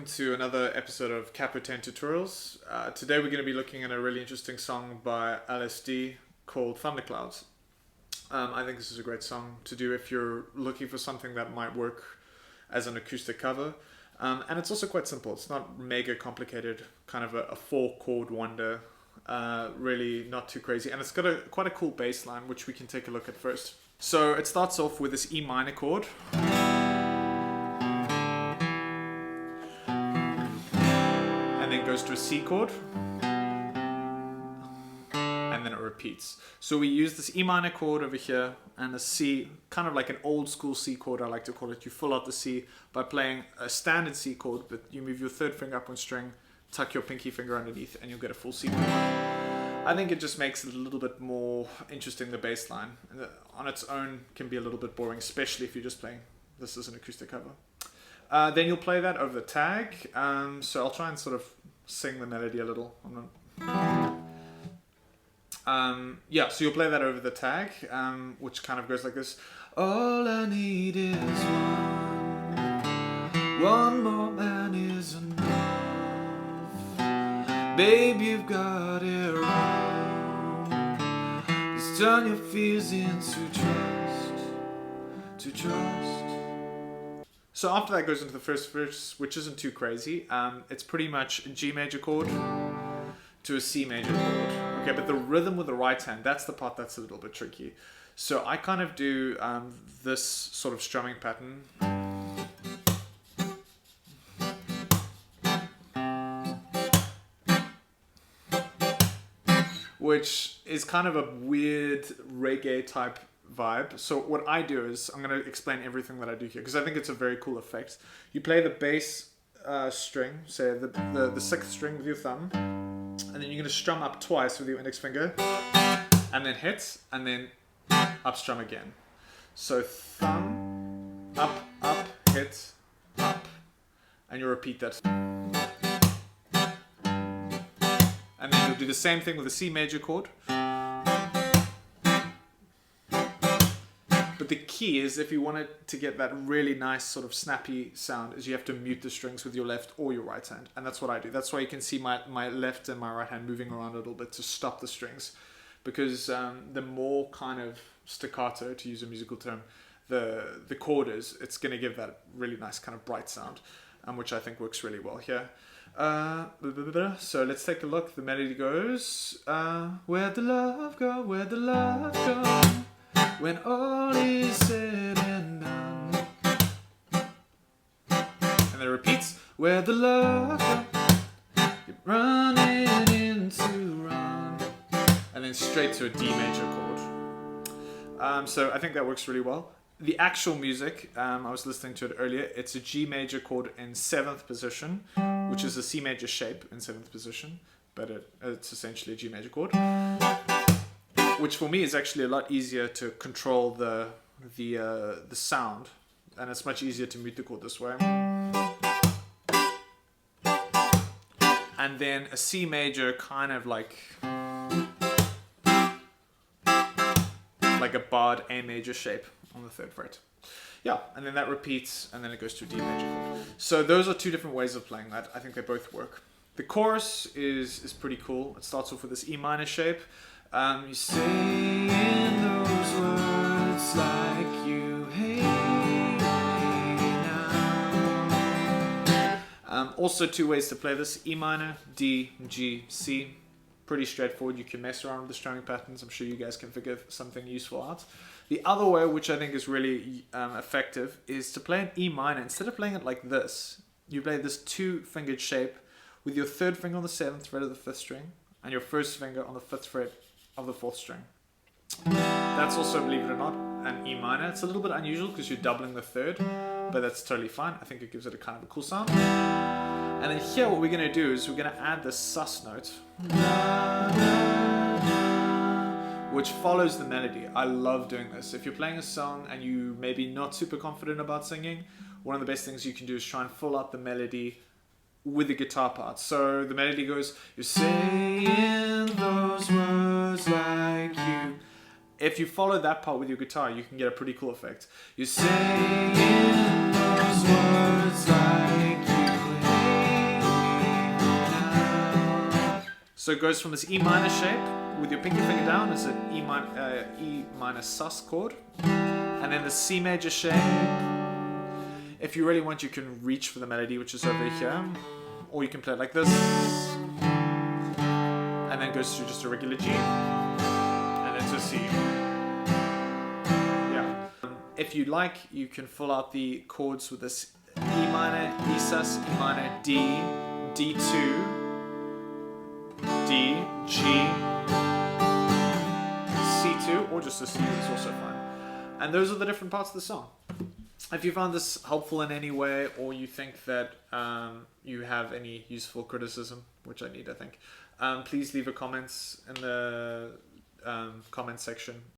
to another episode of Capo 10 Tutorials. Today we're going to be looking at a really interesting song by LSD called Thunderclouds. I think this is a great song to do if you're looking for something that might work as an acoustic cover. And it's also quite simple. It's not mega complicated, kind of a 4-chord wonder, really not too crazy. And it's got quite a cool bass line, which we can take a look at first. So it starts off with this E minor chord. And then goes to a C chord, and then it repeats. So we use this E minor chord over here and a C, kind of like an old school C chord, I like to call it. You fill out the C by playing a standard C chord, but you move your third finger up one string, tuck your pinky finger underneath, and you'll get a full C chord. I think it just makes it a little bit more interesting, the bass line. On its own can be a little bit boring, especially if you're just playing this as an acoustic cover. Then you'll play that over the tag. So I'll try and sort of sing the melody a little. Yeah, so you'll play that over the tag, which kind of goes like this. All I need is one more man is enough. Babe, you've got it wrong. Just turn your fears into trust. So after that goes into the first verse, which isn't too crazy. It's pretty much a G major chord to a C major chord. Okay, but the rhythm with the right hand, that's the part that's a little bit tricky. So I kind of do this sort of strumming pattern. Which is kind of a weird reggae type vibe. So what I do is, I'm going to explain everything that I do here because I think it's a very cool effect. You play the bass string, say the sixth string with your thumb, and then you're going to strum up twice with your index finger, and then hit, and then up strum again. So thumb, up, hit, up, and you repeat that. And then you'll do the same thing with a C major chord. But the key is, if you want it to get that really nice sort of snappy sound, is you have to mute the strings with your left or your right hand. And that's what I do. That's why you can see my left and my right hand moving around a little bit to stop the strings. Because the more kind of staccato, to use a musical term, the chord is, it's going to give that really nice kind of bright sound, which I think works really well here. So let's take a look. The melody goes, where'd the love go, where'd the love go, when all is said and done. And then it repeats, where the love go, you're running into run. And then straight to a D major chord. So I think that works really well. The actual music, I was listening to it earlier, it's a G major chord in 7th position, which is a C major shape in 7th position, but it's essentially a G major chord. Which for me is actually a lot easier to control the sound, and it's much easier to mute the chord this way. And then a C major, kind of like a barred A major shape on the 3rd fret. Yeah, and then that repeats, and then it goes to a D major chord. So those are two different ways of playing that. I think they both work. The chorus is pretty cool. It starts off with this E minor shape. You say in those words like you hate me now. Also two ways to play this: E minor, D, G, C. Pretty straightforward. You can mess around with the strumming patterns. I'm sure you guys can figure something useful out. The other way, which I think is really effective, is to play an E minor. Instead of playing it like this, you play this 2-fingered shape with your 3rd finger on the 7th fret of the 5th string and your 1st finger on the 5th fret of the 4th string. That's also, believe it or not, an E minor. It's a little bit unusual because you're doubling the 3rd, but that's totally fine. I think it gives it a kind of a cool sound. And then here what we're going to do is we're going to add the sus note, which follows the melody. I love doing this. If you're playing a song and you maybe not super confident about singing, one of the best things you can do is try and fill out the melody with the guitar part. So the melody goes, you're saying those words like you. If you follow that part with your guitar, you can get a pretty cool effect. You're saying those words like you hate So it goes from this E minor shape with your pinky finger down. It's an E minor sus chord, and then the C major shape. If you really want, you can reach for the melody, which is over here, or you can play it like this, and then it goes through just a regular G, and then to C. Yeah. If you like, you can fill out the chords with this E minor, E sus, E minor, D, D2, D, G, C2, or just a C is also fine. And those are the different parts of the song. If you found this helpful in any way, or you think that you have any useful criticism, which I need, I think, please leave a comments in the comment section